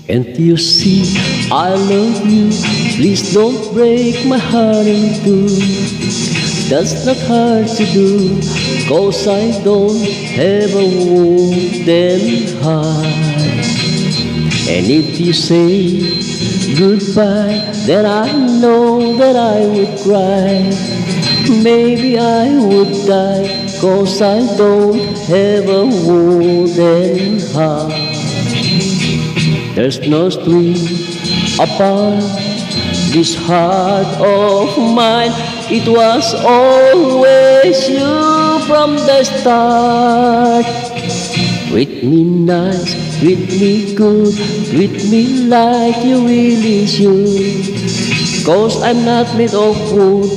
Can't you see I love you? Please don't break my heart in two. That's not hard to do, 'cause I don't have a wooden heart. And if you say goodbye, then I know that I would cry. Maybe I would die, 'cause I don't have a wooden heart. There's no string upon this heart of mine. It was always you from the start. Treat me nice, treat me good, treat me like you really should. 'Cause I'm not made of wood,